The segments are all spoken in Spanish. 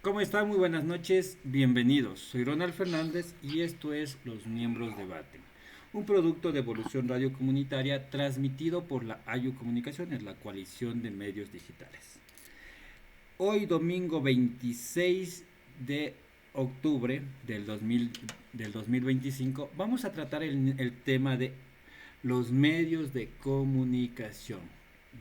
¿Cómo están? Muy buenas noches, bienvenidos. Soy Ronald Fernández y esto es Los Miembros Debaten, un producto de Evolución Radio Comunitaria transmitido por la AYU Comunicaciones, la coalición de medios digitales. Hoy domingo 26 de octubre del 2025 vamos a tratar el tema de los medios de comunicación.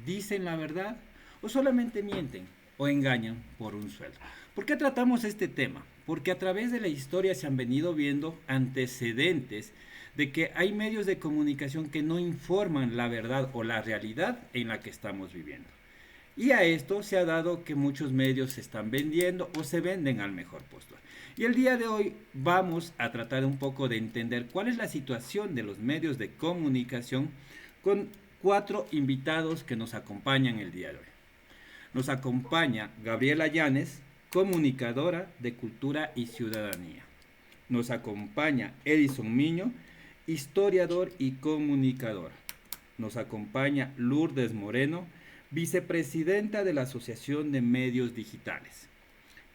¿Dicen la verdad o solamente mienten o engañan por un sueldo? ¿Por qué tratamos este tema? Porque a través de la historia se han venido viendo antecedentes de que hay medios de comunicación que no informan la verdad o la realidad en la que estamos viviendo. Y a esto se ha dado que muchos medios se están vendiendo o se venden al mejor postor. Y el día de hoy vamos a tratar un poco de entender cuál es la situación de los medios de comunicación con cuatro invitados que nos acompañan el día de hoy. Nos acompaña Gabriela Llanes, comunicadora de Cultura y Ciudadanía. Nos acompaña Edison Miño, historiador y comunicador. Nos acompaña Lourdes Moreno, vicepresidenta de la Asociación de Medios Digitales.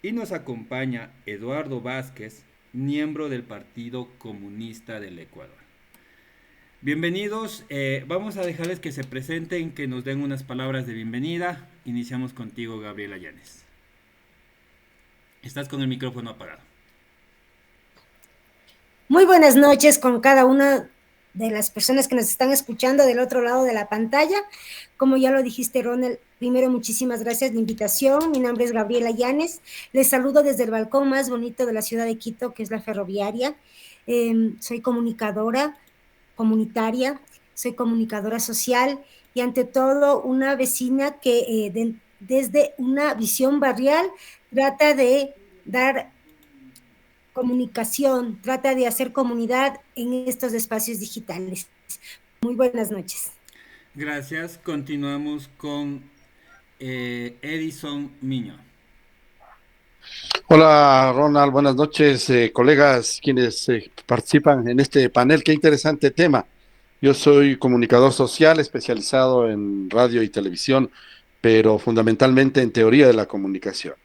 Y nos acompaña Eduardo Vázquez, miembro del Partido Comunista del Ecuador. Bienvenidos, vamos a dejarles que se presenten, que nos den unas palabras de bienvenida. Iniciamos contigo, Gabriela Llanes. Estás con el micrófono apagado. Muy buenas noches con cada una de las personas que nos están escuchando del otro lado de la pantalla. Como ya lo dijiste, Ronald, primero muchísimas gracias por la invitación. Mi nombre es Gabriela Llanes. Les saludo desde el balcón más bonito de la ciudad de Quito, que es la ferroviaria. Soy comunicadora comunitaria, soy comunicadora social y ante todo una vecina que desde una visión barrial trata de dar comunicación, trata de hacer comunidad en estos espacios digitales. Muy buenas noches. Gracias. Continuamos con Edison Miño. Hola Ronald, buenas noches, colegas quienes participan en este panel. Qué interesante tema. Yo soy comunicador social especializado en radio y televisión, pero fundamentalmente en teoría de la comunicación.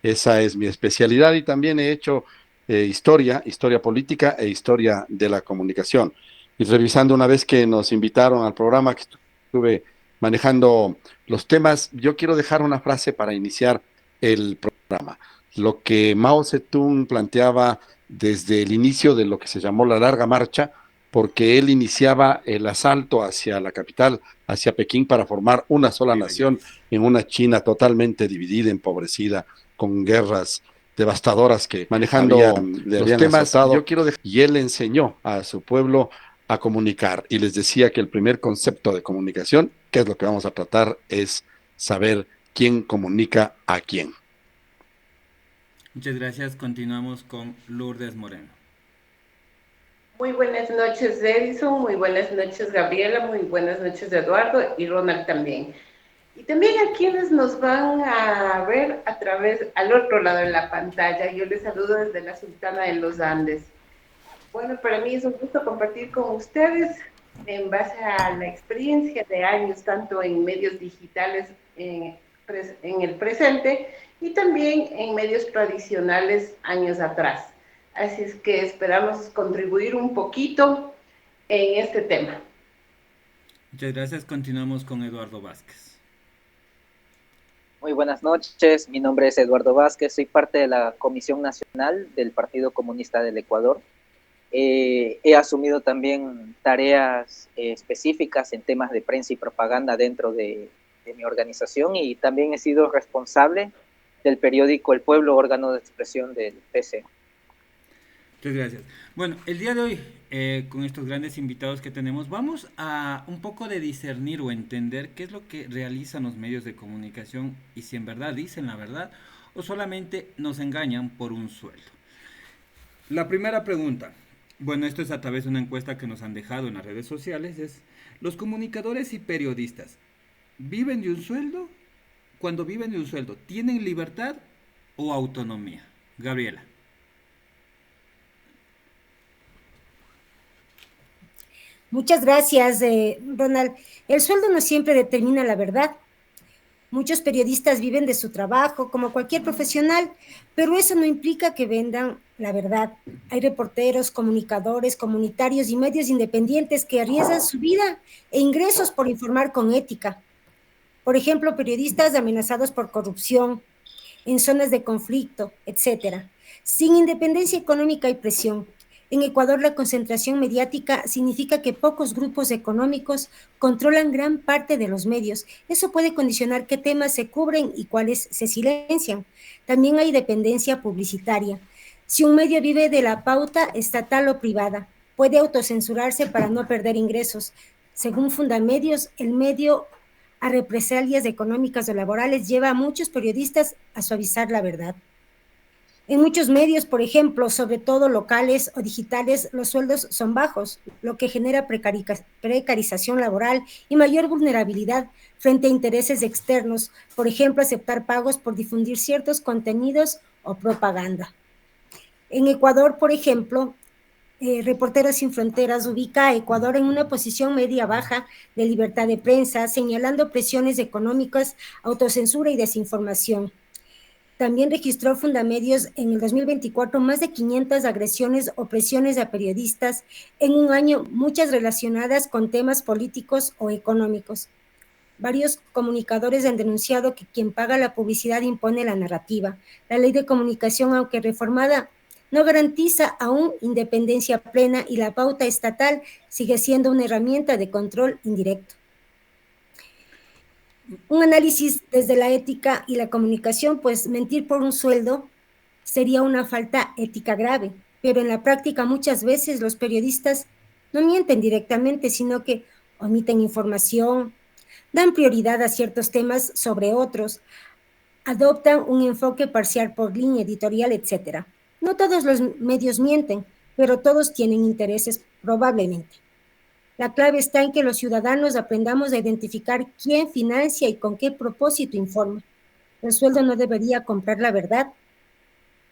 Esa es mi especialidad y también he hecho historia política e historia de la comunicación. Y revisando una vez que nos invitaron al programa que estuve manejando los temas, yo quiero dejar una frase para iniciar el programa lo que Mao Zedong planteaba desde el inicio de lo que se llamó la Larga Marcha, porque él iniciaba el asalto hacia la capital, hacia Pekín, para formar una sola Gabriela nación Llanes. en una China totalmente dividida, empobrecida, con guerras devastadoras que Manejando le los habían temas, yo azotado, quiero dejar. y él enseñó a su pueblo a comunicar y les decía que el primer concepto de comunicación, que es lo que vamos a tratar, es saber quién comunica a quién. Muchas gracias. Continuamos con Lourdes Moreno. Muy buenas noches, Edison, muy buenas noches, Gabriela, muy buenas noches, Eduardo y Ronald también. Y también a quienes nos van a ver a través, al otro lado de la pantalla. Yo les saludo desde la Sultana de los Andes. Bueno, para mí es un gusto compartir con ustedes en base a la experiencia de años, tanto en medios digitales en el presente y también en medios tradicionales años atrás. Así es que esperamos contribuir un poquito en este tema. Muchas gracias. Continuamos con Eduardo Vázquez. Muy buenas noches, mi nombre es Eduardo Vázquez, soy parte de la Comisión Nacional del Partido Comunista del Ecuador. He asumido también tareas específicas en temas de prensa y propaganda dentro de mi organización y también he sido responsable del periódico El Pueblo, órgano de expresión del PC. Muchas gracias. Bueno, el día de hoy, con estos grandes invitados que tenemos, vamos a un poco de discernir o entender qué es lo que realizan los medios de comunicación y si en verdad dicen la verdad o solamente nos engañan por un sueldo. La primera pregunta, bueno, esto es a través de una encuesta que nos han dejado en las redes sociales, es, ¿los comunicadores y periodistas viven de un sueldo? Cuando viven de un sueldo, ¿tienen libertad o autonomía? Gabriela. Muchas gracias, Ronald. El sueldo no siempre determina la verdad. Muchos periodistas viven de su trabajo, como cualquier profesional, pero eso no implica que vendan la verdad. Hay reporteros, comunicadores, comunitarios y medios independientes que arriesgan su vida e ingresos por informar con ética. Por ejemplo, periodistas amenazados por corrupción, en zonas de conflicto, etcétera. Sin independencia económica y presión. En Ecuador, la concentración mediática significa que pocos grupos económicos controlan gran parte de los medios. Eso puede condicionar qué temas se cubren y cuáles se silencian. También hay dependencia publicitaria. Si un medio vive de la pauta estatal o privada, puede autocensurarse para no perder ingresos. Según Fundamedios, el medio a represalias económicas o laborales lleva a muchos periodistas a suavizar la verdad. En muchos medios, por ejemplo, sobre todo locales o digitales, los sueldos son bajos, lo que genera precarización laboral y mayor vulnerabilidad frente a intereses externos, por ejemplo, aceptar pagos por difundir ciertos contenidos o propaganda. En Ecuador, por ejemplo, Reporteros Sin Fronteras ubica a Ecuador en una posición media-baja de libertad de prensa, señalando presiones económicas, autocensura y desinformación. También registró Fundamedios en el 2024 más de 500 agresiones o presiones a periodistas en un año, muchas relacionadas con temas políticos o económicos. Varios comunicadores han denunciado que quien paga la publicidad impone la narrativa. La ley de comunicación, aunque reformada, no garantiza aún independencia plena y la pauta estatal sigue siendo una herramienta de control indirecto. Un análisis desde la ética y la comunicación, pues mentir por un sueldo sería una falta ética grave, pero en la práctica muchas veces los periodistas no mienten directamente, sino que omiten información, dan prioridad a ciertos temas sobre otros, adoptan un enfoque parcial por línea editorial, etc. No todos los medios mienten, pero todos tienen intereses probablemente. La clave está en que los ciudadanos aprendamos a identificar quién financia y con qué propósito informa. El sueldo no debería comprar la verdad.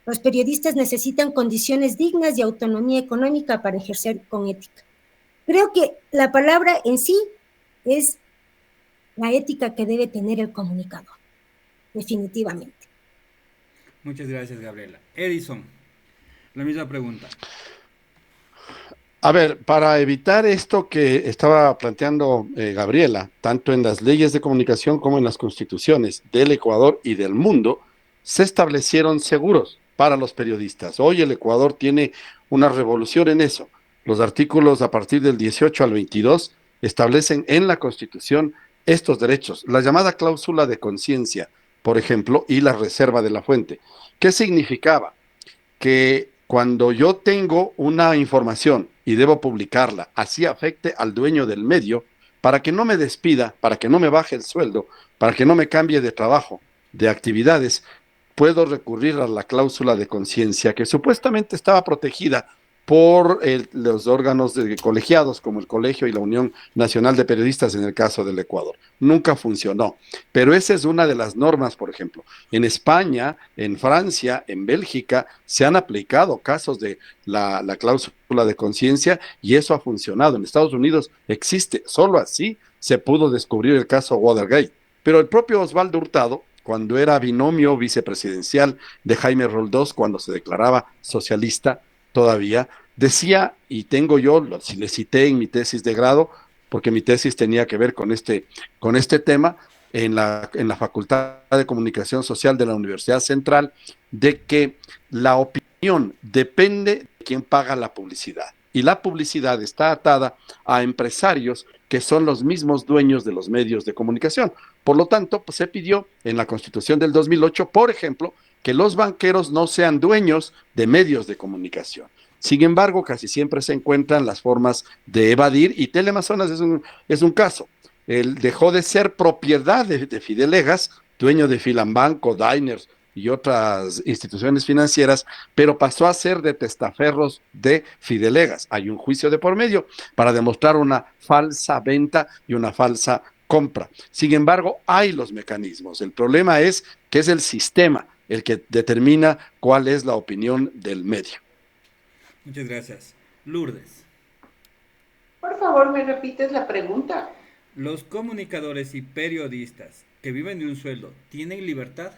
Los periodistas necesitan condiciones dignas y autonomía económica para ejercer con ética. Creo que la palabra en sí es la ética que debe tener el comunicador, definitivamente. Muchas gracias, Gabriela. Edison, la misma pregunta. A ver, para evitar esto que estaba planteando Gabriela, tanto en las leyes de comunicación como en las constituciones del Ecuador y del mundo, se establecieron seguros para los periodistas. Hoy el Ecuador tiene una revolución en eso. Los artículos a partir del 18 al 22 establecen en la Constitución estos derechos, la llamada cláusula de conciencia, por ejemplo, y la reserva de la fuente. ¿Qué significaba? Que cuando yo tengo una información y debo publicarla, así afecte al dueño del medio, para que no me despida, para que no me baje el sueldo, para que no me cambie de trabajo, de actividades, puedo recurrir a la cláusula de conciencia que supuestamente estaba protegida por los órganos colegiados como el Colegio y la Unión Nacional de Periodistas en el caso del Ecuador. Nunca funcionó, pero esa es una de las normas, por ejemplo. En España, en Francia, en Bélgica, se han aplicado casos de la cláusula de conciencia y eso ha funcionado. En Estados Unidos existe, solo así se pudo descubrir el caso Watergate. Pero el propio Osvaldo Hurtado, cuando era binomio vicepresidencial de Jaime Roldós, cuando se declaraba socialista, todavía, decía, y tengo yo, le cité en mi tesis de grado, porque mi tesis tenía que ver con este tema, en la Facultad de Comunicación Social de la Universidad Central, de que la opinión depende de quién paga la publicidad. Y la publicidad está atada a empresarios que son los mismos dueños de los medios de comunicación. Por lo tanto, pues, se pidió en la Constitución del 2008, por ejemplo, que los banqueros no sean dueños de medios de comunicación. Sin embargo, casi siempre se encuentran las formas de evadir y Teleamazonas es un caso. Él dejó de ser propiedad de Fidelegas, dueño de Filambanco, Diners y otras instituciones financieras, pero pasó a ser de testaferros de Fidelegas. Hay un juicio de por medio para demostrar una falsa venta y una falsa compra. Sin embargo, hay los mecanismos. El problema es que es el sistema el que determina cuál es la opinión del medio. Muchas gracias. Lourdes. Por favor, ¿me repites la pregunta? ¿Los comunicadores y periodistas que viven de un sueldo, ¿tienen libertad?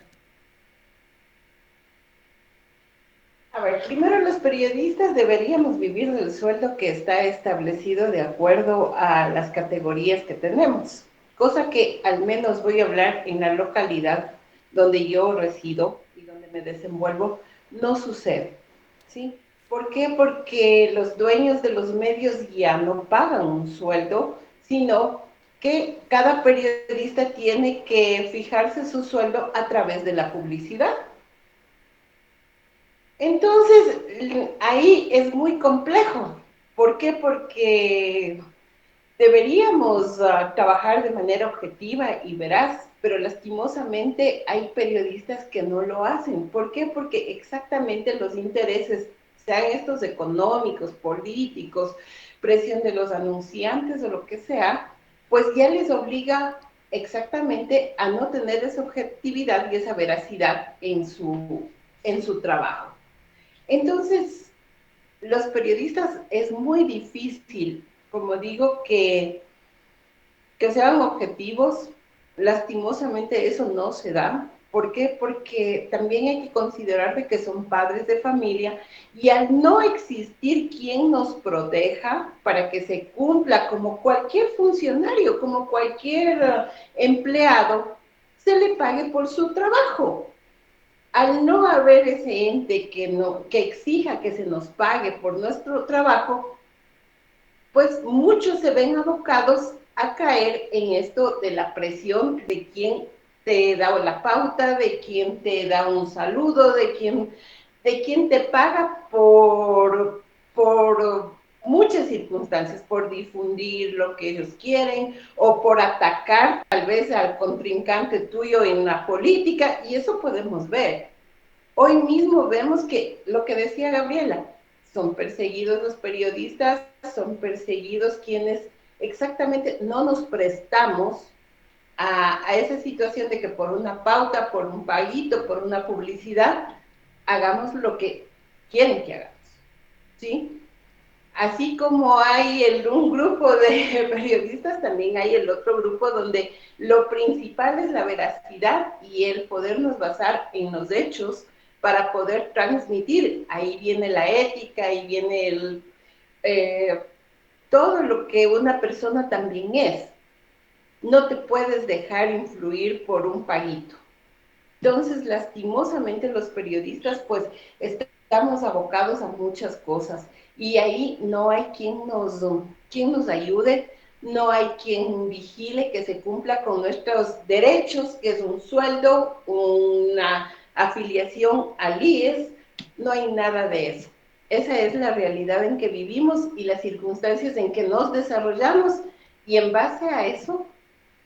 A ver, primero los periodistas deberíamos vivir del sueldo que está establecido de acuerdo a las categorías que tenemos, cosa que al menos voy a hablar en la localidad donde yo resido y donde me desenvuelvo, no sucede, ¿sí? ¿Por qué? Porque los dueños de los medios ya no pagan un sueldo, sino que cada periodista tiene que fijarse su sueldo a través de la publicidad. Entonces, ahí es muy complejo. ¿Por qué? Porque deberíamos trabajar de manera objetiva y veraz, pero lastimosamente hay periodistas que no lo hacen. ¿Por qué? Porque exactamente los intereses, sean estos económicos, políticos, presión de los anunciantes o lo que sea, pues ya les obliga exactamente a no tener esa objetividad y esa veracidad en su trabajo. Entonces, los periodistas es muy difícil, como digo, que sean objetivos. Lastimosamente eso no se da. ¿Por qué? Porque también hay que considerar de que son padres de familia y al no existir quien nos proteja para que se cumpla como cualquier funcionario, como cualquier empleado, se le pague por su trabajo. Al no haber ese ente que exija que se nos pague por nuestro trabajo, pues muchos se ven abocados a caer en esto de la presión de quien te da la pauta, de quien te da un saludo, de quien te paga por muchas circunstancias, por difundir lo que ellos quieren o por atacar tal vez al contrincante tuyo en la política, y eso podemos ver. Hoy mismo vemos que lo que decía Gabriela, son perseguidos los periodistas, son perseguidos quienes exactamente no nos prestamos a esa situación de que por una pauta, por un paguito, por una publicidad, hagamos lo que quieren que hagamos, ¿sí? Así como hay un grupo de periodistas, también hay el otro grupo donde lo principal es la veracidad y el podernos basar en los hechos para poder transmitir. Ahí viene la ética, ahí viene eh, todo lo que una persona también es. No te puedes dejar influir por un paguito. Entonces, lastimosamente los periodistas, pues, estamos abocados a muchas cosas y ahí no hay quien nos ayude, no hay quien vigile que se cumpla con nuestros derechos, que es un sueldo, una afiliación al IES, no hay nada de eso. Esa es la realidad en que vivimos y las circunstancias en que nos desarrollamos, y en base a eso,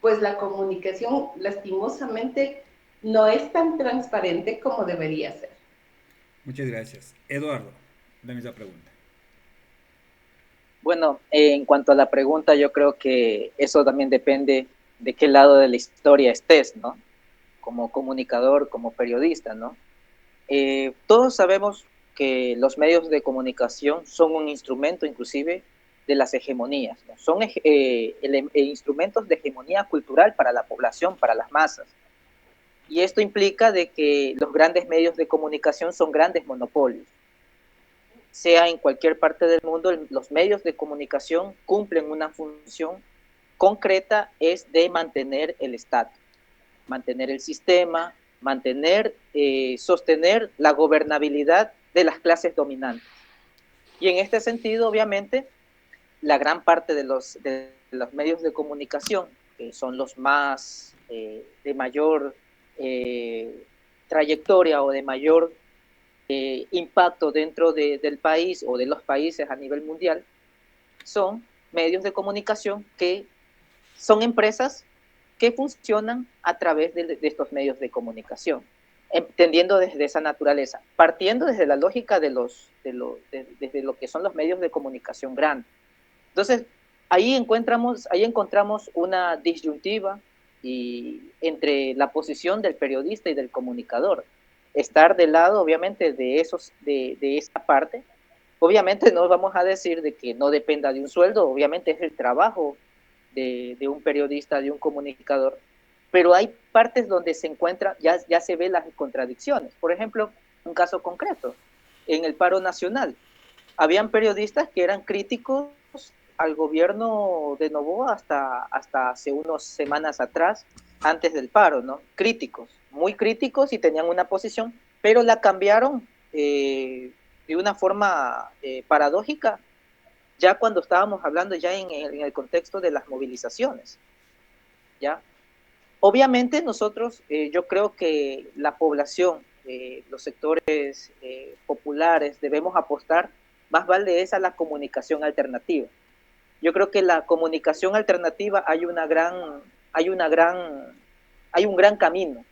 pues la comunicación lastimosamente no es tan transparente como debería ser. Muchas gracias. Eduardo, la misma pregunta. Bueno, en cuanto a la pregunta, yo creo que eso también depende de qué lado de la historia estés, ¿no? Como comunicador, como periodista, ¿no? Todos sabemos que los medios de comunicación son un instrumento inclusive de las hegemonías, ¿no? Son instrumentos de hegemonía cultural para la población, para las masas. Y esto implica de que los grandes medios de comunicación son grandes monopolios. Sea en cualquier parte del mundo, los medios de comunicación cumplen una función concreta, es de mantener el estatus, mantener el sistema, sostener la gobernabilidad de las clases dominantes. Y en este sentido, obviamente, la gran parte de los medios de comunicación, que son los más de mayor trayectoria o de mayor impacto dentro del país o de los países a nivel mundial, son medios de comunicación que son empresas que funcionan a través de estos medios de comunicación, entendiendo desde esa naturaleza, partiendo desde la lógica desde lo que son los medios de comunicación grandes. Entonces, ahí encontramos una disyuntiva entre la posición del periodista y del comunicador. Estar del lado, obviamente, de esa parte. Obviamente no vamos a decir de que no dependa de un sueldo, obviamente es el trabajo de un periodista, de un comunicador, pero hay partes donde se encuentra, ya se ve las contradicciones. Por ejemplo, un caso concreto, en el paro nacional, habían periodistas que eran críticos al gobierno de Noboa hasta hace unas semanas atrás, antes del paro, ¿no? Críticos, muy críticos y tenían una posición, pero la cambiaron de una forma paradójica, ya cuando estábamos hablando ya en el contexto de las movilizaciones, ¿ya? Obviamente nosotros, yo creo que la población, los sectores populares, debemos apostar, más vale es a la comunicación alternativa. Yo creo que la comunicación alternativa hay un gran camino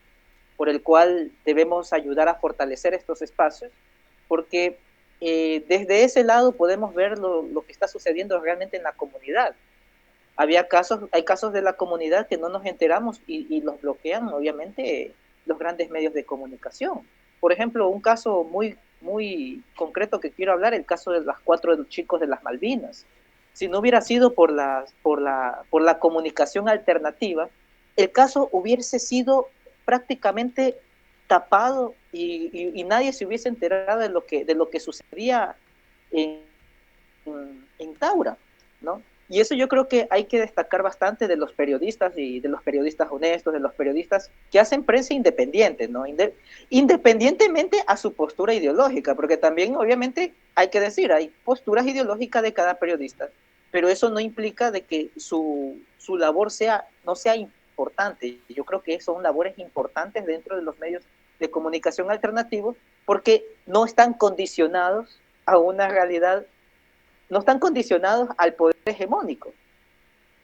por el cual debemos ayudar a fortalecer estos espacios, porque desde ese lado podemos ver lo que está sucediendo realmente en la comunidad. Hay casos de la comunidad que no nos enteramos y los bloquean, obviamente, los grandes medios de comunicación. Por ejemplo, un caso muy, muy concreto que quiero hablar, el caso de los 4 chicos de las Malvinas. Si no hubiera sido por la comunicación alternativa, el caso hubiese sido prácticamente tapado y nadie se hubiese enterado de lo que sucedía en Taura, ¿no? Y eso yo creo que hay que destacar bastante de los periodistas y de los periodistas honestos, de los periodistas que hacen prensa independiente, ¿no? Independientemente a su postura ideológica, porque también obviamente hay que decir, hay posturas ideológicas de cada periodista, pero eso no implica de que su labor no sea importante. Yo creo que son labores importantes dentro de los medios de comunicación alternativos, porque no están condicionados a una realidad, no están condicionados al poder hegemónico.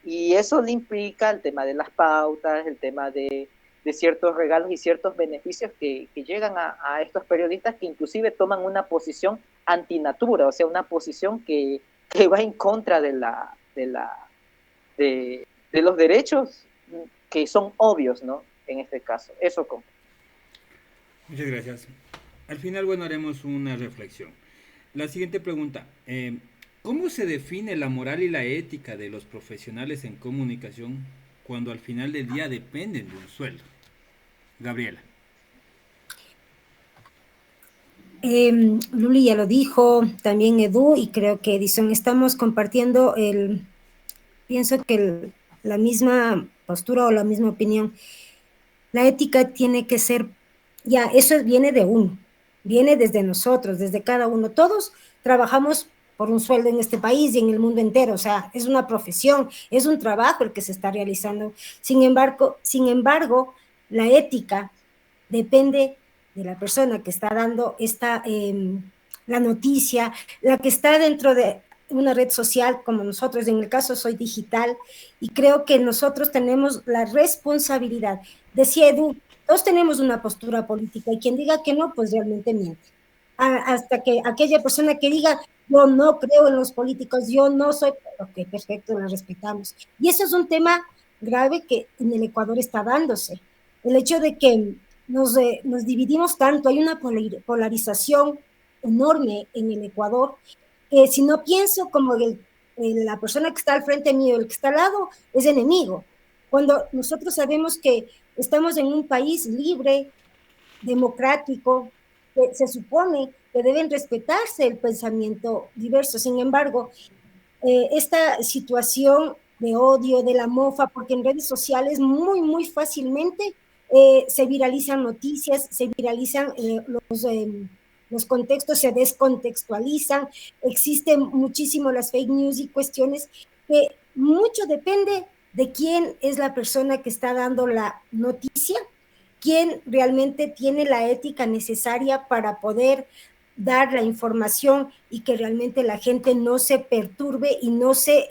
Y eso le implica el tema de las pautas, el tema de ciertos regalos y ciertos beneficios que llegan a estos periodistas, que inclusive toman una posición antinatura, o sea, una posición que va en contra de los derechos que son obvios, ¿no? En este caso. Eso como. Muchas gracias. Al final, bueno, haremos una reflexión. La siguiente pregunta. ¿Cómo se define la moral y la ética de los profesionales en comunicación cuando al final del día dependen de un sueldo? Gabriela. Luli ya lo dijo, también Edu, y creo que Edison, estamos compartiendo pienso que la misma postura o la misma opinión. La ética tiene que ser, ya, eso viene de uno, viene desde nosotros, desde cada uno. Todos trabajamos por un sueldo en este país y en el mundo entero, o sea, es una profesión, es un trabajo el que se está realizando. Sin embargo, la ética depende de la persona que está dando la noticia, la que está dentro de una red social como nosotros, en el caso soy digital, y creo que nosotros tenemos la responsabilidad. Decía Edu, todos tenemos una postura política, y quien diga que no, pues realmente miente. Hasta que aquella persona que diga, yo no creo en los políticos, yo no soy, ok, perfecto, la respetamos. Y eso es un tema grave que en el Ecuador está dándose. El hecho de que nos dividimos tanto, hay una polarización enorme en el Ecuador, que si no pienso como la persona que está al frente mío, el que está al lado, es enemigo. Cuando nosotros sabemos que estamos en un país libre, democrático, que se supone que deben respetarse el pensamiento diverso. Sin embargo, esta situación de odio, de la mofa, porque en redes sociales muy, muy fácilmente se viralizan noticias, se viralizan los contextos, se descontextualizan, existen muchísimo las fake news y cuestiones que mucho depende de quién es la persona que está dando la noticia, quién realmente tiene la ética necesaria para poder dar la información y que realmente la gente no se perturbe y no se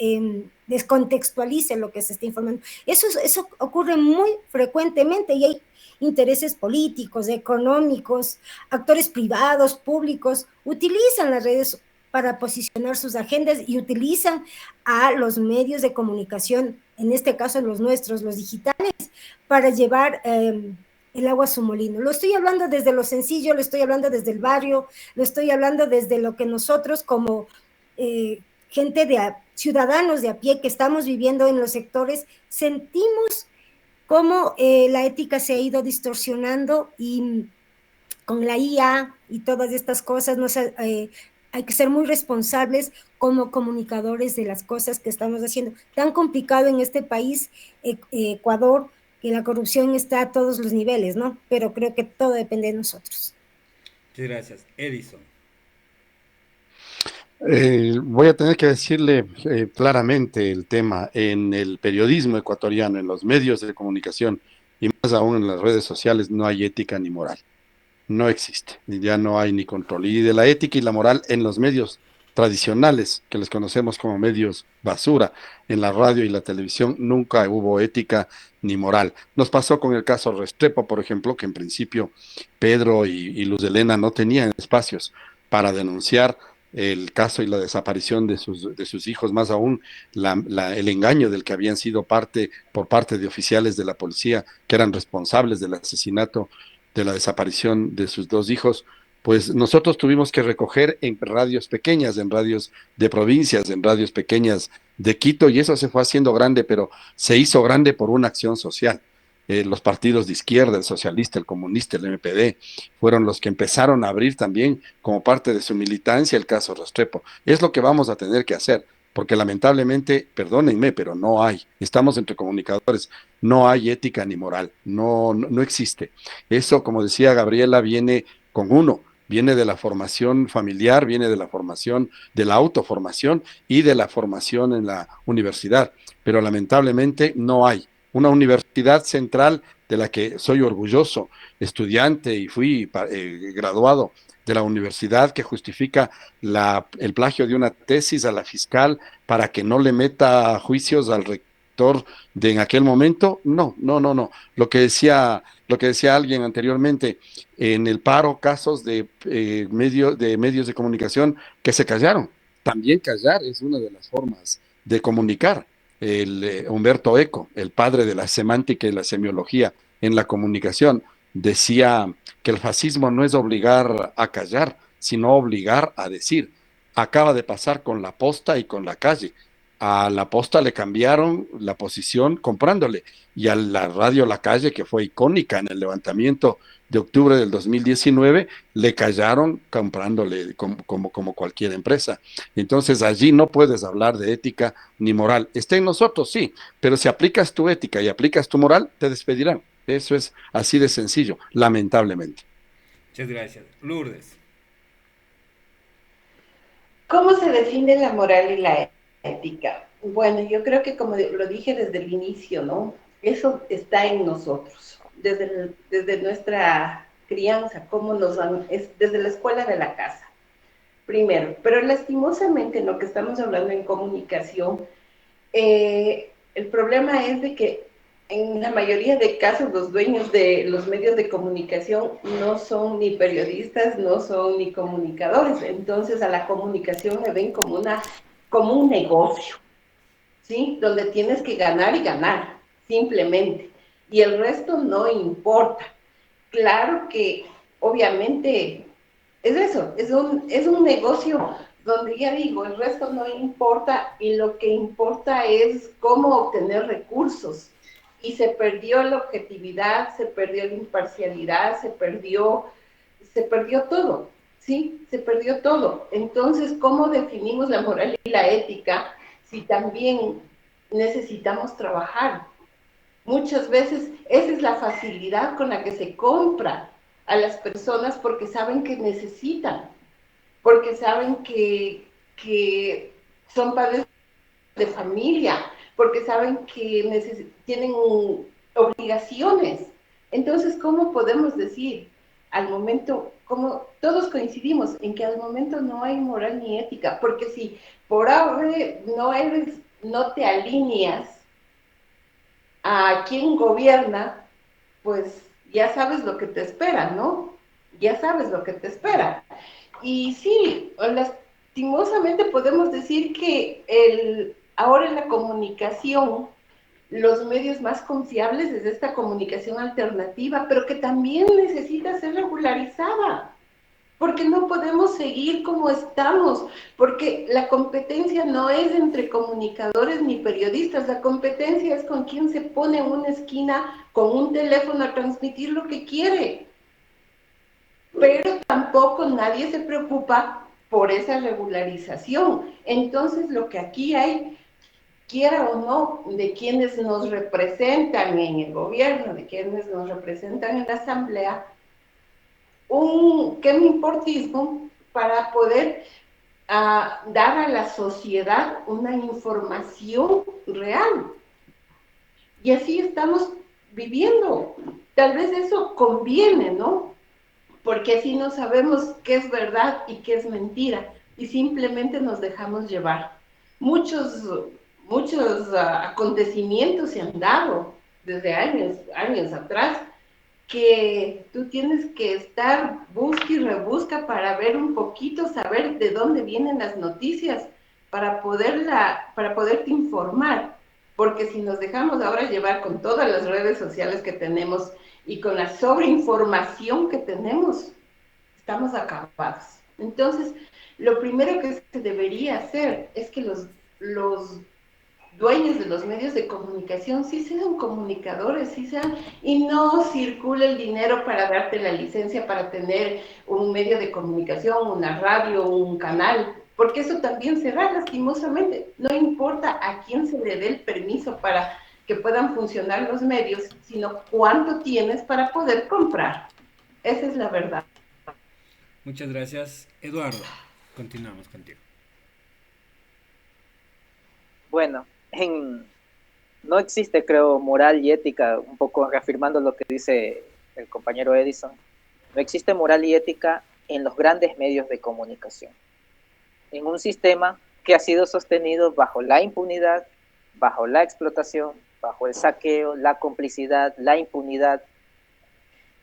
descontextualice lo que se está informando. Eso ocurre muy frecuentemente y hay intereses políticos, económicos, actores privados, públicos, utilizan las redes para posicionar sus agendas y utilizan a los medios de comunicación, en este caso los nuestros, los digitales, para llevar el agua a su molino. Lo estoy hablando desde lo sencillo, lo estoy hablando desde el barrio, lo estoy hablando desde lo que nosotros como gente ciudadanos de a pie que estamos viviendo en los sectores, sentimos cómo la ética se ha ido distorsionando y con la IA y todas estas cosas hay que ser muy responsables como comunicadores de las cosas que estamos haciendo. Tan complicado en este país, Ecuador, que la corrupción está a todos los niveles, ¿no? Pero creo que todo depende de nosotros. Muchas gracias. Edison. Voy a tener que decirle claramente el tema en el periodismo ecuatoriano, en los medios de comunicación y más aún en las redes sociales, no hay ética ni moral. No existe, ya no hay ni control. Y de la ética y la moral en los medios tradicionales, que les conocemos como medios basura, en la radio y la televisión, nunca hubo ética ni moral. Nos pasó con el caso Restrepo, por ejemplo, que en principio Pedro y Luz Helena no tenían espacios para denunciar el caso y la desaparición de sus hijos, más aún el engaño del que habían sido parte por parte de oficiales de la policía que eran responsables del asesinato, de la desaparición de sus dos hijos. Pues nosotros tuvimos que recoger en radios pequeñas, en radios de provincias, en radios pequeñas de Quito, y eso se fue haciendo grande, pero se hizo grande por una acción social. Los partidos de izquierda, el socialista, el comunista, el MPD, fueron los que empezaron a abrir también como parte de su militancia el caso Restrepo. Es lo que vamos a tener que hacer, porque lamentablemente, perdónenme, pero no hay. Estamos entre comunicadores, no hay ética ni moral, no existe. Eso, como decía Gabriela, viene con uno, viene de la formación familiar, viene de la formación, de la autoformación y de la formación en la universidad, pero lamentablemente no hay una universidad central de la que soy orgulloso, estudiante y fui graduado de la universidad, que justifica el plagio de una tesis a la fiscal para que no le meta juicios al rector de en aquel momento. No. Lo que decía alguien anteriormente, en el paro, casos de medios de comunicación que se callaron. También callar es una de las formas de comunicar. Humberto Eco, el padre de la semántica y la semiología en la comunicación, decía que el fascismo no es obligar a callar, sino obligar a decir. Acaba de pasar con la posta y con la calle. A la posta le cambiaron la posición comprándole, y a la radio La Calle, que fue icónica en el levantamiento de octubre del 2019, le callaron comprándole como cualquier empresa. Entonces allí no puedes hablar de ética ni moral. Está en nosotros, sí, pero si aplicas tu ética y aplicas tu moral, te despedirán. Eso es así de sencillo, lamentablemente. Muchas gracias. Lourdes. ¿Cómo se define la moral y la ética? Bueno, yo creo que como lo dije desde el inicio, ¿no? Eso está en nosotros, desde nuestra crianza, desde la escuela de la casa, primero. Pero lastimosamente en lo que estamos hablando en comunicación, el problema es de que en la mayoría de casos los dueños de los medios de comunicación no son ni periodistas, no son ni comunicadores. Entonces a la comunicación le ven como un negocio, ¿sí? Donde tienes que ganar y ganar, simplemente. Y el resto no importa. Claro que obviamente es eso, es un negocio donde ya digo, el resto no importa y lo que importa es cómo obtener recursos. Y se perdió la objetividad, se perdió la imparcialidad, se perdió todo, ¿sí? Se perdió todo. Entonces, ¿cómo definimos la moral y la ética si también necesitamos trabajar? Muchas veces esa es la facilidad con la que se compra a las personas porque saben que necesitan, porque saben que son padres de familia, porque saben que tienen obligaciones. Entonces, ¿cómo podemos decir al momento, como todos coincidimos en que al momento no hay moral ni ética? Porque si por ahora no te alineas a quien gobierna, pues ya sabes lo que te espera, ¿no? Ya sabes lo que te espera. Y sí, lastimosamente podemos decir que ahora en la comunicación, los medios más confiables es esta comunicación alternativa, pero que también necesita ser regularizada. porque no podemos seguir como estamos, porque la competencia no es entre comunicadores ni periodistas, la competencia es con quien se pone en una esquina con un teléfono a transmitir lo que quiere, pero tampoco nadie se preocupa por esa regularización. Entonces lo que aquí hay, quiera o no, de quienes nos representan en el gobierno, de quienes nos representan en la asamblea, un qué me importismo para poder dar a la sociedad una información real. Y así estamos viviendo. Tal vez eso conviene, ¿no? Porque así no sabemos qué es verdad y qué es mentira, y simplemente nos dejamos llevar. Muchos acontecimientos se han dado desde años atrás, que tú tienes que estar busca y rebusca para ver un poquito, saber de dónde vienen las noticias, para poderte informar, porque si nos dejamos ahora llevar con todas las redes sociales que tenemos y con la sobreinformación que tenemos, estamos acabados. Entonces, lo primero que se debería hacer es que los dueños de los medios de comunicación sí sean comunicadores, sí sean, y no circule el dinero para darte la licencia para tener un medio de comunicación, una radio, un canal, porque eso también se da lastimosamente. No importa a quién se le dé el permiso para que puedan funcionar los medios, sino cuánto tienes para poder comprar. Esa es la verdad. Muchas gracias, Eduardo. Continuamos contigo. Bueno, no existe, creo, moral y ética, un poco reafirmando lo que dice el compañero Edison, no existe moral y ética en los grandes medios de comunicación, en un sistema que ha sido sostenido bajo la impunidad, bajo la explotación, bajo el saqueo, la complicidad, la impunidad,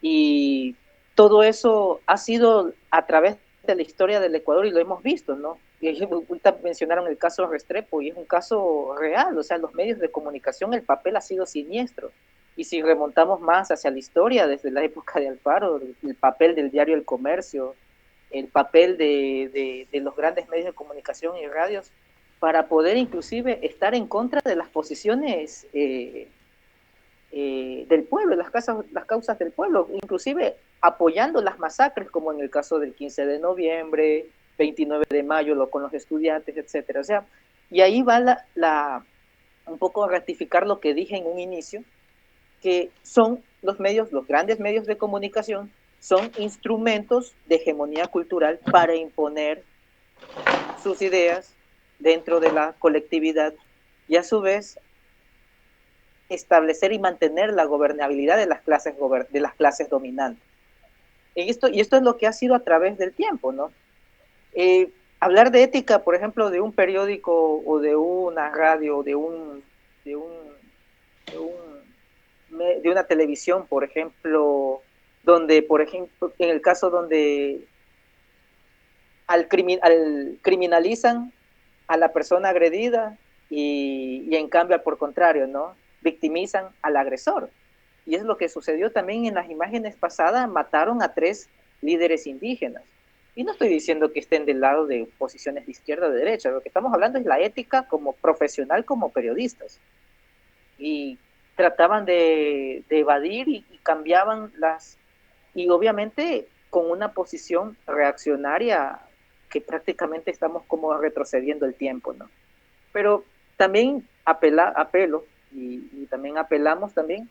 y todo eso ha sido a través de la historia del Ecuador y lo hemos visto, ¿no? Y ahorita mencionaron el caso Restrepo y es un caso real, o sea, los medios de comunicación, el papel ha sido siniestro. Y si remontamos más hacia la historia, desde la época de Alfaro, el papel del diario El Comercio, el papel de los grandes medios de comunicación y radios, para poder inclusive estar en contra de las posiciones del pueblo, las causas del pueblo, inclusive apoyando las masacres, como en el caso del 15 de noviembre, 29 de mayo, con los estudiantes, etcétera. O sea, y ahí va un poco a ratificar lo que dije en un inicio, que son los grandes medios de comunicación, son instrumentos de hegemonía cultural para imponer sus ideas dentro de la colectividad y a su vez establecer y mantener la gobernabilidad de las clases dominantes. Y esto es lo que ha sido a través del tiempo, ¿no? Hablar de ética, por ejemplo, de un periódico o de una radio, de una televisión, por ejemplo, donde, por ejemplo, en el caso donde criminalizan a la persona agredida y en cambio, por contrario, ¿no? Victimizan al agresor. Y es lo que sucedió también en las imágenes pasadas, mataron a 3 líderes indígenas. Y no estoy diciendo que estén del lado de posiciones de izquierda o de derecha, lo que estamos hablando es la ética como profesional, como periodistas. Y trataban de evadir y cambiaban y obviamente con una posición reaccionaria que prácticamente estamos como retrocediendo el tiempo, ¿no? Pero también apelo y también apelamos también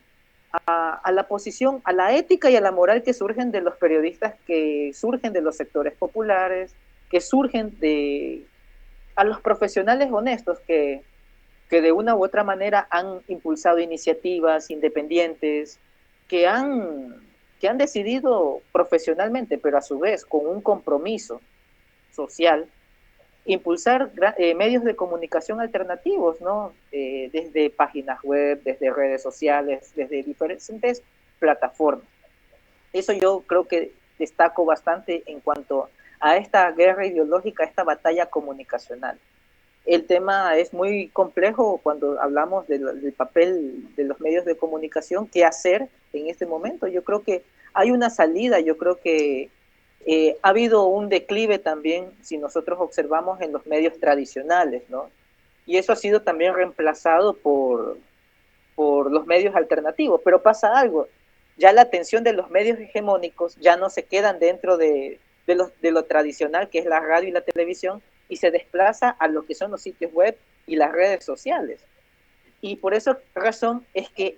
a la posición, a la ética y a la moral que surgen de los periodistas, que surgen de los sectores populares, que surgen a los profesionales honestos que de una u otra manera han impulsado iniciativas independientes, que han decidido profesionalmente, pero a su vez con un compromiso social, impulsar medios de comunicación alternativos, ¿no? Desde páginas web, desde redes sociales, desde diferentes plataformas. Eso yo creo que destaco bastante en cuanto a esta guerra ideológica, esta batalla comunicacional. El tema es muy complejo cuando hablamos del papel de los medios de comunicación, qué hacer en este momento. Yo creo que hay una salida, yo creo que Ha habido un declive también, si nosotros observamos, en los medios tradicionales, ¿no? Y eso ha sido también reemplazado por los medios alternativos. Pero pasa algo, ya la atención de los medios hegemónicos ya no se quedan dentro de lo tradicional, que es la radio y la televisión, y se desplaza a lo que son los sitios web y las redes sociales. Y por esa razón es que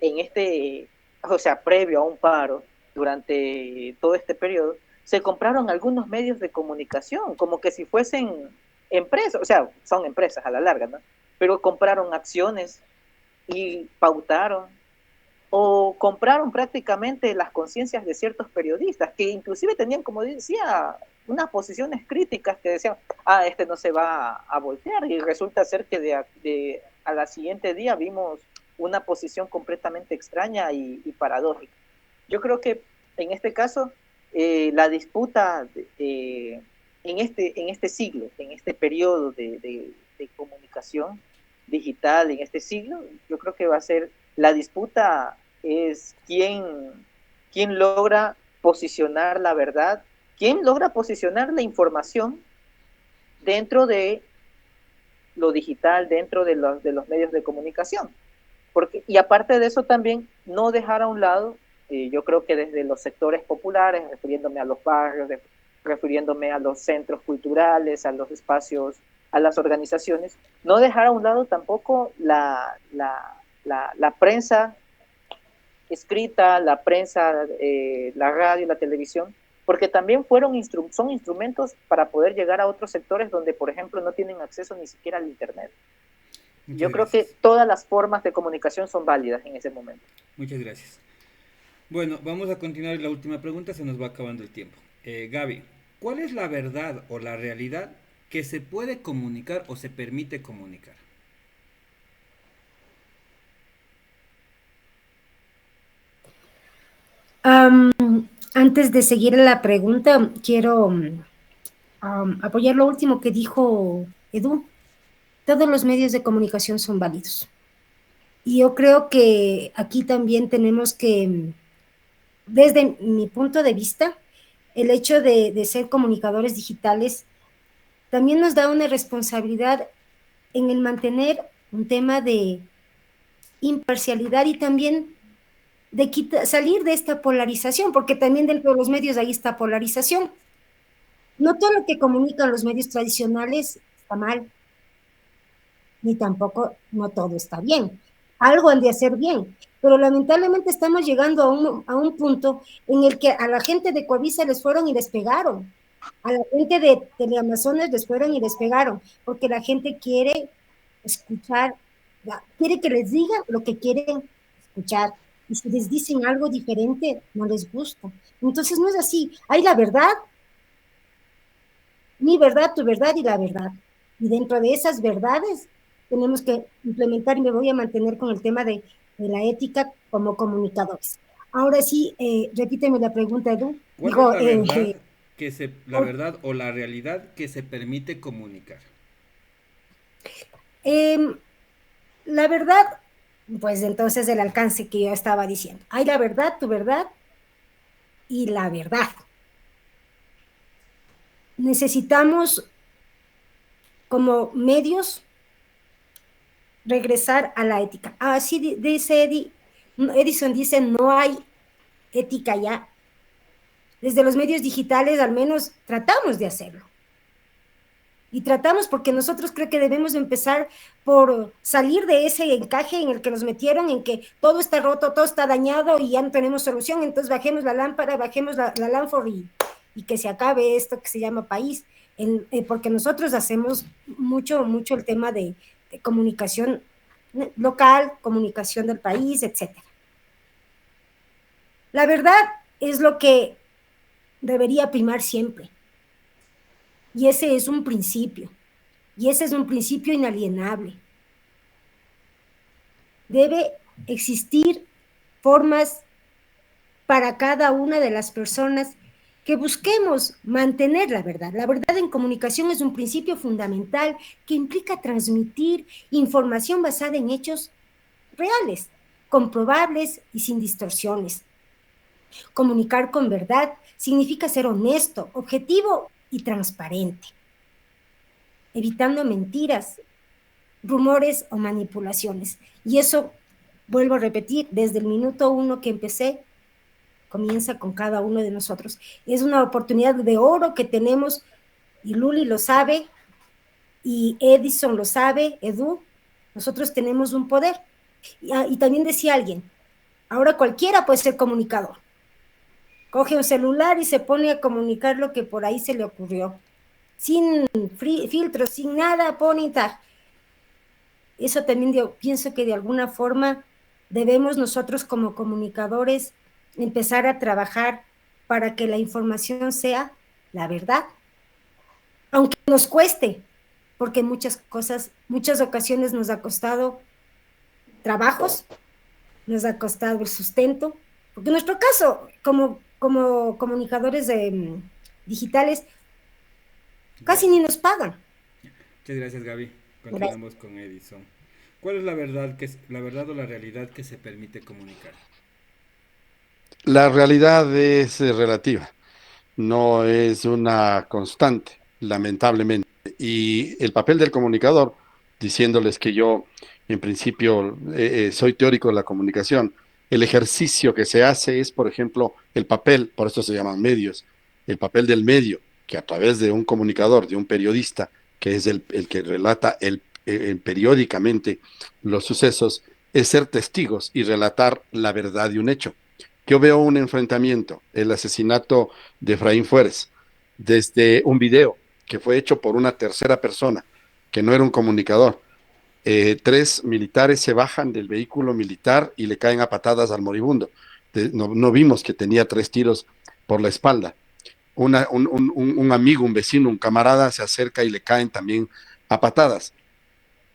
previo a un paro, durante todo este periodo, se compraron algunos medios de comunicación, como que si fuesen empresas, o sea, son empresas a la larga, ¿no? Pero compraron acciones y pautaron, o compraron prácticamente las conciencias de ciertos periodistas, que inclusive tenían, como decía, unas posiciones críticas que decían, este no se va a voltear, y resulta ser que a la siguiente día vimos una posición completamente extraña y paradójica. Yo creo que en este caso, la disputa en este siglo, en este periodo de comunicación digital, en este siglo, yo creo que va a ser, la disputa es quién logra posicionar la verdad, quién logra posicionar la información dentro de lo digital, dentro de los medios de comunicación. Y aparte de eso también, no dejar a un lado, yo creo que desde los sectores populares, refiriéndome a los barrios, refiriéndome a los centros culturales, a los espacios, a las organizaciones, no dejar a un lado tampoco la prensa escrita, la prensa, la radio, la televisión, porque también son instrumentos para poder llegar a otros sectores donde, por ejemplo, no tienen acceso ni siquiera al Internet. Yo creo que todas las formas de comunicación son válidas en ese momento. Muchas gracias. Bueno, vamos a continuar. La última pregunta, se nos va acabando el tiempo. Gaby, ¿cuál es la verdad o la realidad que se puede comunicar o se permite comunicar? Antes de seguir la pregunta, quiero apoyar lo último que dijo Edu. Todos los medios de comunicación son válidos. Y yo creo que aquí también tenemos que, desde mi punto de vista, el hecho de ser comunicadores digitales también nos da una responsabilidad en el mantener un tema de imparcialidad y también de salir de esta polarización, porque también dentro de los medios hay esta polarización. No todo lo que comunican los medios tradicionales está mal, ni tampoco no todo está bien. Algo han de hacer bien, pero lamentablemente estamos llegando a un punto en el que a la gente de Coavisa les fueron y les pegaron, a la gente de Teleamazonas les fueron y les pegaron, porque la gente quiere escuchar, quiere que les digan lo que quieren escuchar, y si les dicen algo diferente, no les gusta. Entonces no es así, hay la verdad, mi verdad, tu verdad y la verdad, y dentro de esas verdades tenemos que implementar, y me voy a mantener con el tema de la ética como comunicadores. Ahora sí, repíteme la pregunta, Edu. ¿Cuál es la verdad o la realidad que se permite comunicar? La verdad, pues entonces el alcance que yo estaba diciendo. Hay la verdad, tu verdad y la verdad. Necesitamos como medios regresar a la ética. Así dice Edison dice, no hay ética ya. Desde los medios digitales al menos tratamos de hacerlo. Y tratamos porque nosotros creo que debemos empezar por salir de ese encaje en el que nos metieron, en que todo está roto, todo está dañado y ya no tenemos solución, entonces bajemos la lámpara, bajemos la lámpara y que se acabe esto que se llama país, porque nosotros hacemos mucho el tema de comunicación local, comunicación del país, etc. La verdad es lo que debería primar siempre. Y ese es un principio. Y ese es un principio inalienable. Debe existir formas para cada una de las personas que busquemos mantener la verdad. La verdad en comunicación es un principio fundamental que implica transmitir información basada en hechos reales, comprobables y sin distorsiones. Comunicar con verdad significa ser honesto, objetivo y transparente, evitando mentiras, rumores o manipulaciones. Y eso, vuelvo a repetir, desde el minuto 1 que empecé, comienza con cada uno de nosotros. Es una oportunidad de oro que tenemos, y Luli lo sabe, y Edison lo sabe, Edu, nosotros tenemos un poder. Y también decía alguien, ahora cualquiera puede ser comunicador. Coge un celular y se pone a comunicar lo que por ahí se le ocurrió. Sin filtros, sin nada, pone y tal. Eso también pienso que de alguna forma debemos nosotros como comunicadores empezar a trabajar para que la información sea la verdad, aunque nos cueste, porque muchas cosas, muchas ocasiones nos ha costado trabajos, nos ha costado el sustento, porque en nuestro caso, como comunicadores digitales, casi ni nos pagan. Muchas gracias, Gaby. Gracias. Continuamos con Edison. ¿Cuál es la verdad la verdad o la realidad que se permite comunicar? La realidad es relativa, no es una constante, lamentablemente. Y el papel del comunicador, diciéndoles que yo, en principio, soy teórico de la comunicación, el ejercicio que se hace es, por ejemplo, el papel, por eso se llaman medios, el papel del medio, que a través de un comunicador, de un periodista, que es el que relata periódicamente los sucesos, es ser testigos y relatar la verdad de un hecho. Yo veo un enfrentamiento, el asesinato de Efraín Fuérez, desde un video que fue hecho por una tercera persona, que no era un comunicador. Tres militares se bajan del vehículo militar y le caen a patadas al moribundo. No vimos que tenía 3 tiros por la espalda. Un amigo, un vecino, un camarada se acerca y le caen también a patadas.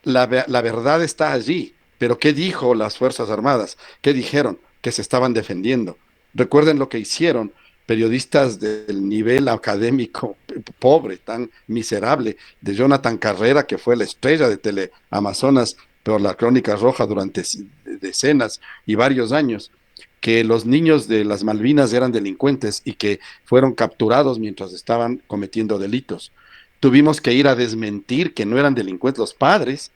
La verdad está allí, pero ¿qué dijo las Fuerzas Armadas? ¿Qué dijeron? Que se estaban defendiendo. Recuerden lo que hicieron periodistas del nivel académico pobre, tan miserable, de Jonathan Carrera, que fue la estrella de Teleamazonas por la Crónica Roja durante decenas y varios años, que los niños de las Malvinas eran delincuentes y que fueron capturados mientras estaban cometiendo delitos. Tuvimos que ir a desmentir que no eran delincuentes los padres,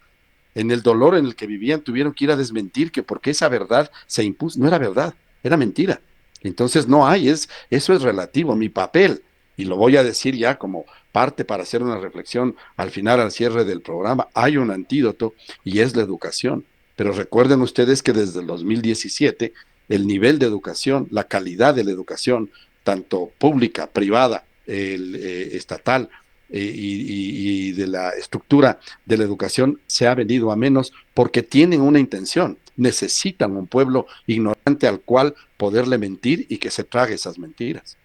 en el dolor en el que vivían, tuvieron que ir a desmentir que porque esa verdad se impuso, no era verdad, era mentira. Entonces no hay, eso es relativo, mi papel, y lo voy a decir ya como parte para hacer una reflexión al final, al cierre del programa, hay un antídoto y es la educación. Pero recuerden ustedes que desde el 2017 el nivel de educación, la calidad de la educación, tanto pública, privada, estatal, y de la estructura de la educación se ha venido a menos porque tienen una intención, necesitan un pueblo ignorante al cual poderle mentir y que se trague esas mentiras.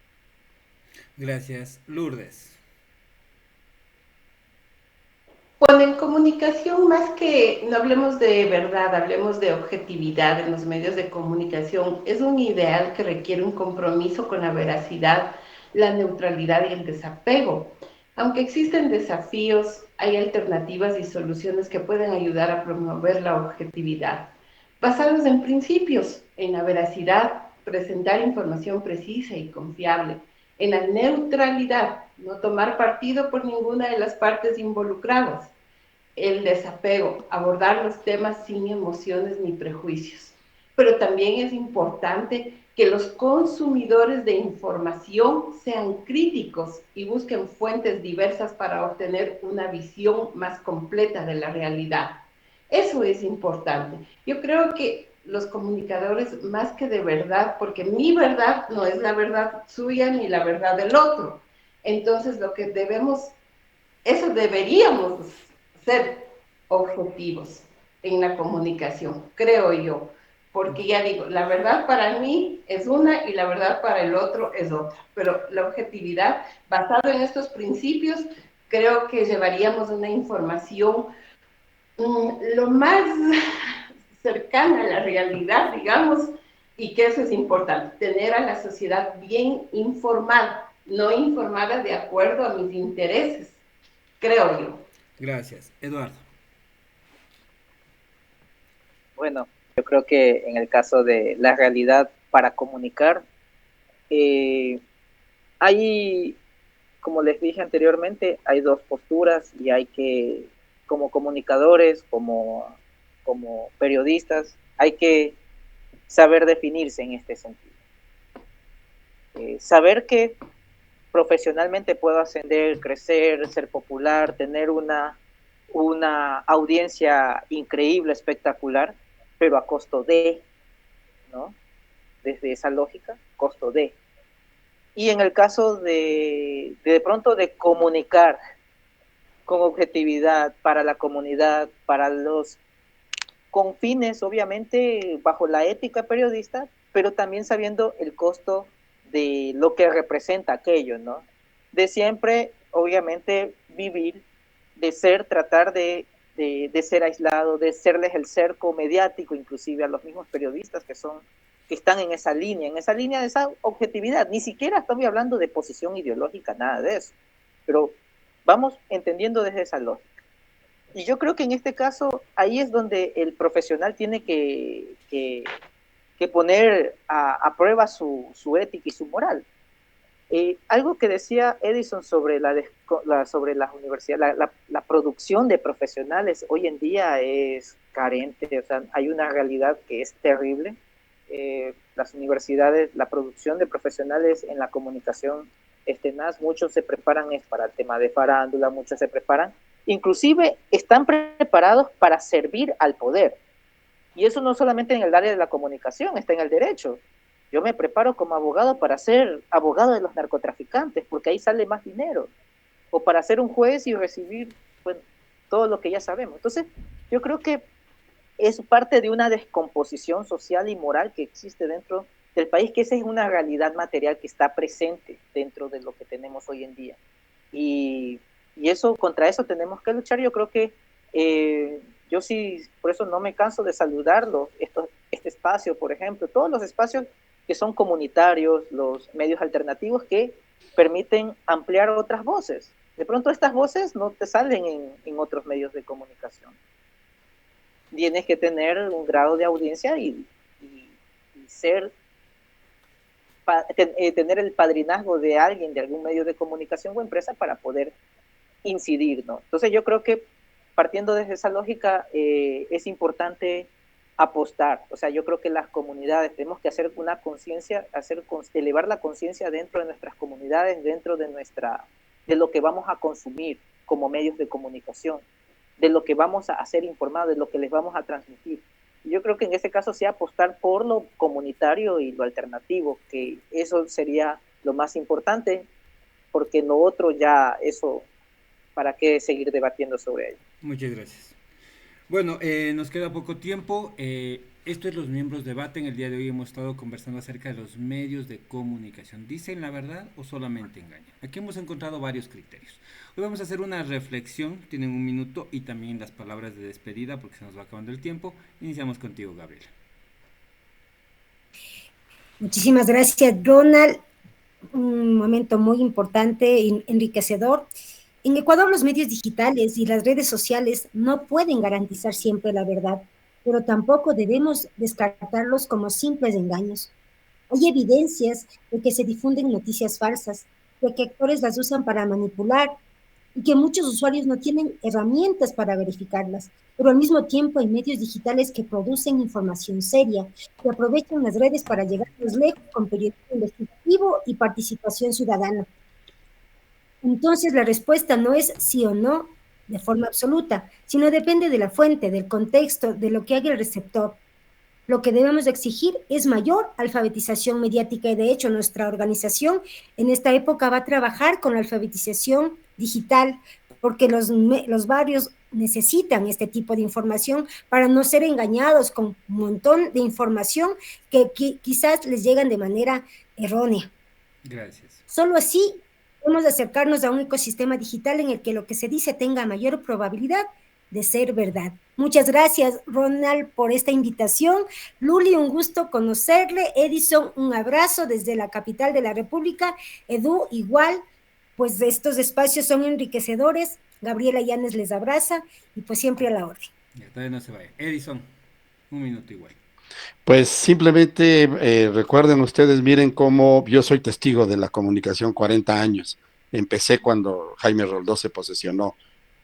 Gracias, Lourdes. Bueno, en comunicación, más que no hablemos de verdad, hablemos de objetividad en los medios de comunicación, es un ideal que requiere un compromiso con la veracidad, la neutralidad y el desapego. Aunque existen desafíos, hay alternativas y soluciones que pueden ayudar a promover la objetividad. Basados en principios, en la veracidad, presentar información precisa y confiable, en la neutralidad, no tomar partido por ninguna de las partes involucradas, el desapego, abordar los temas sin emociones ni prejuicios. Pero también es importante que los consumidores de información sean críticos y busquen fuentes diversas para obtener una visión más completa de la realidad. Eso es importante. Yo creo que los comunicadores, más que de verdad, porque mi verdad no es la verdad suya ni la verdad del otro. Entonces, lo que eso deberíamos ser objetivos en la comunicación, creo yo, porque ya digo, la verdad para mí es una y la verdad para el otro es otra, pero la objetividad basada en estos principios, creo que llevaríamos una información lo más cercana a la realidad, digamos, y que eso es importante, tener a la sociedad bien informada, no informada de acuerdo a mis intereses, creo yo. Gracias, Eduardo. Bueno, yo creo que en el caso de la realidad para comunicar, Hay, como les dije anteriormente, hay dos posturas y hay que, como comunicadores, como periodistas, hay que saber definirse en este sentido. Saber que profesionalmente puedo ascender, crecer, ser popular, tener una audiencia increíble, espectacular, pero a costo de, ¿no? Desde esa lógica, costo de. Y en el caso de pronto de comunicar con objetividad para la comunidad, para los con fines, obviamente, bajo la ética periodista, pero también sabiendo el costo de lo que representa aquello, ¿no? De siempre, obviamente, vivir, tratar de ser aislado, de serles el cerco mediático, inclusive a los mismos periodistas que están en esa línea de esa objetividad. Ni siquiera estoy hablando de posición ideológica, nada de eso, pero vamos entendiendo desde esa lógica. Y yo creo que en este caso, ahí es donde el profesional tiene que poner a prueba su ética y su moral. Algo que decía Edison sobre sobre las universidades, la producción de profesionales hoy en día es carente, o sea, hay una realidad que es terrible. Las universidades, la producción de profesionales en la comunicación es tenaz, muchos se preparan para el tema de farándula, muchos se preparan, inclusive están preparados para servir al poder. Y eso no solamente en el área de la comunicación, está en el derecho. Yo me preparo como abogado para ser abogado de los narcotraficantes, porque ahí sale más dinero. O para ser un juez y recibir, bueno, todo lo que ya sabemos. Entonces, yo creo que es parte de una descomposición social y moral que existe dentro del país, que esa es una realidad material que está presente dentro de lo que tenemos hoy en día. Y eso, contra eso tenemos que luchar. Yo creo que yo sí, por eso no me canso de saludarlo, este espacio, por ejemplo, todos los espacios que son comunitarios, los medios alternativos que permiten ampliar otras voces. De pronto estas voces no te salen en otros medios de comunicación. Tienes que tener un grado de audiencia y tener el padrinazgo de alguien, de algún medio de comunicación o empresa para poder incidir, ¿no? Entonces yo creo que partiendo desde esa lógica es importante apostar. O sea, yo creo que las comunidades tenemos que hacer una conciencia, elevar la conciencia dentro de nuestras comunidades, dentro de lo que vamos a consumir como medios de comunicación, de lo que vamos a hacer informado, de lo que les vamos a transmitir. Y yo creo que en ese caso sí apostar por lo comunitario y lo alternativo, que eso sería lo más importante, porque lo otro ya, eso, ¿para qué seguir debatiendo sobre ello? Muchas gracias. Bueno, nos queda poco tiempo. Esto es Los Miembros Debaten. El día de hoy hemos estado conversando acerca de los medios de comunicación. ¿Dicen la verdad o solamente engañan? Aquí hemos encontrado varios criterios. Hoy vamos a hacer una reflexión, tienen un minuto, y también las palabras de despedida porque se nos va acabando el tiempo. Iniciamos contigo, Gabriela. Muchísimas gracias, Ronald. Un momento muy importante, enriquecedor. En Ecuador los medios digitales y las redes sociales no pueden garantizar siempre la verdad, pero tampoco debemos descartarlos como simples engaños. Hay evidencias de que se difunden noticias falsas, de que actores las usan para manipular y que muchos usuarios no tienen herramientas para verificarlas, pero al mismo tiempo hay medios digitales que producen información seria, que aprovechan las redes para llegar más lejos con periodismo investigativo y participación ciudadana. Entonces la respuesta no es sí o no de forma absoluta, sino depende de la fuente, del contexto, de lo que haga el receptor. Lo que debemos exigir es mayor alfabetización mediática y de hecho nuestra organización en esta época va a trabajar con la alfabetización digital porque los barrios necesitan este tipo de información para no ser engañados con un montón de información que quizás les llegan de manera errónea. Gracias. Solo así podemos acercarnos a un ecosistema digital en el que lo que se dice tenga mayor probabilidad de ser verdad. Muchas gracias, Ronald, por esta invitación. Luli, un gusto conocerle. Edison, un abrazo desde la capital de la República. Edu, igual, pues estos espacios son enriquecedores. Gabriela Llanes les abraza y pues siempre a la orden. Ya, todavía no se vaya. Edison, un minuto igual. Pues simplemente recuerden ustedes, miren cómo yo soy testigo de la comunicación 40 años. Empecé cuando Jaime Roldós se posesionó.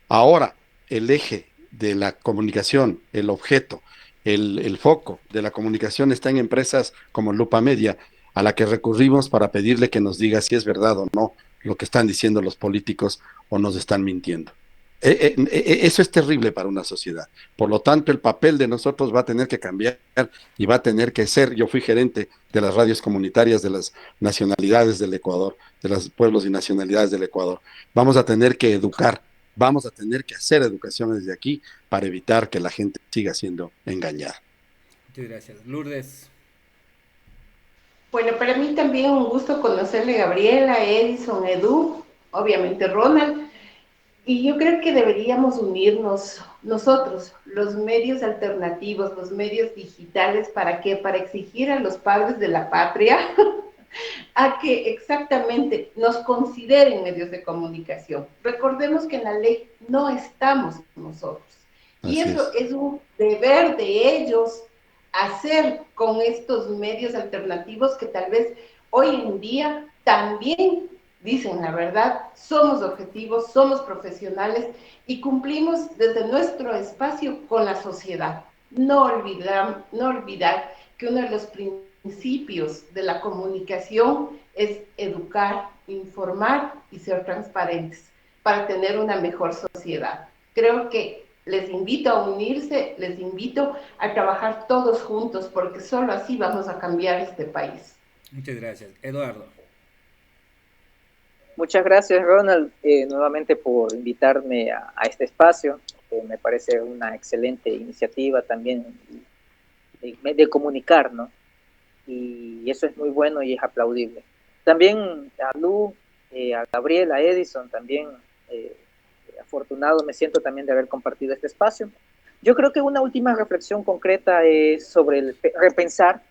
Ahora, el eje de la comunicación, el objeto, el foco de la comunicación está en empresas como Lupa Media, a la que recurrimos para pedirle que nos diga si es verdad o no lo que están diciendo los políticos o nos están mintiendo. Eso es terrible para una sociedad. Por lo tanto, el papel de nosotros va a tener que cambiar y va a tener que ser, yo fui gerente de las radios comunitarias de las nacionalidades del Ecuador, de los pueblos y nacionalidades del Ecuador. Vamos a tener que educar, vamos a tener que hacer educación desde aquí para evitar que la gente siga siendo engañada. Muchas gracias. Lourdes. Bueno, para mí también un gusto conocerle a Gabriela, Edison, Edu, obviamente Ronald. Y yo creo que deberíamos unirnos nosotros, los medios alternativos, los medios digitales, ¿para qué? Para exigir a los padres de la patria a que exactamente nos consideren medios de comunicación. Recordemos que en la ley no estamos nosotros. Y Así eso es. es un deber de ellos hacer con estos medios alternativos que tal vez hoy en día también dicen la verdad, somos objetivos, somos profesionales y cumplimos desde nuestro espacio con la sociedad. No olvidar que uno de los principios de la comunicación es educar, informar y ser transparentes para tener una mejor sociedad. Creo que les invito a unirse, les invito a trabajar todos juntos, porque solo así vamos a cambiar este país. Muchas gracias. Eduardo. Muchas gracias, Ronald, nuevamente por invitarme a este espacio. Me parece una excelente iniciativa también de comunicar, ¿no? Y eso es muy bueno y es aplaudible. También a Lu, a Gabriel, a Edison, también afortunado me siento también de haber compartido este espacio. Yo creo que una última reflexión concreta es sobre el repensar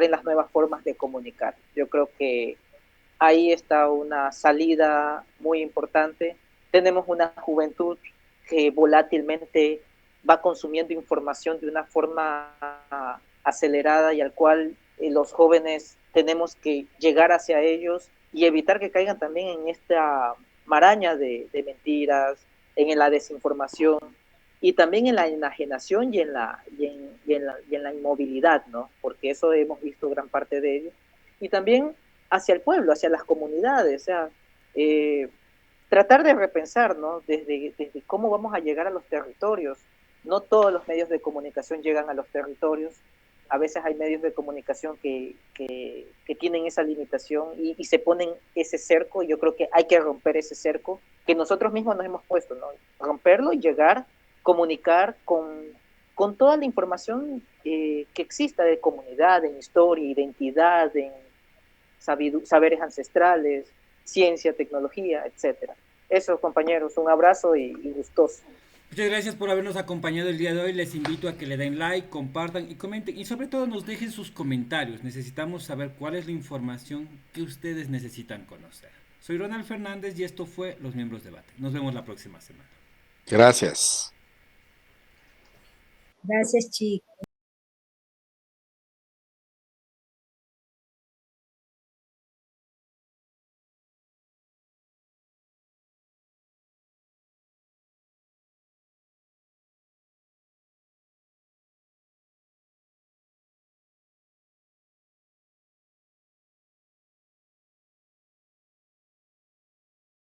en las nuevas formas de comunicar. Yo creo que ahí está una salida muy importante. Tenemos una juventud que volátilmente va consumiendo información de una forma acelerada y al cual los jóvenes tenemos que llegar hacia ellos y evitar que caigan también en esta maraña de mentiras, en la desinformación y también en la enajenación y en la inmovilidad, ¿no? Porque eso hemos visto gran parte de ello. Y también hacia el pueblo, hacia las comunidades, o sea, tratar de repensar, ¿no? Desde cómo vamos a llegar a los territorios. No todos los medios de comunicación llegan a los territorios. A veces hay medios de comunicación que tienen esa limitación y se ponen ese cerco. Y yo creo que hay que romper ese cerco que nosotros mismos nos hemos puesto, ¿no? Romperlo y llegar, comunicar con toda la información que exista de comunidad, en historia, identidad, en saberes ancestrales, ciencia, tecnología, etcétera. Eso, compañeros, un abrazo y gustoso. Muchas gracias por habernos acompañado el día de hoy. Les invito a que le den like, compartan y comenten. Y sobre todo nos dejen sus comentarios. Necesitamos saber cuál es la información que ustedes necesitan conocer. Soy Ronald Fernández y esto fue Los Miembros Debate. Nos vemos la próxima semana. Gracias. Gracias, chicos.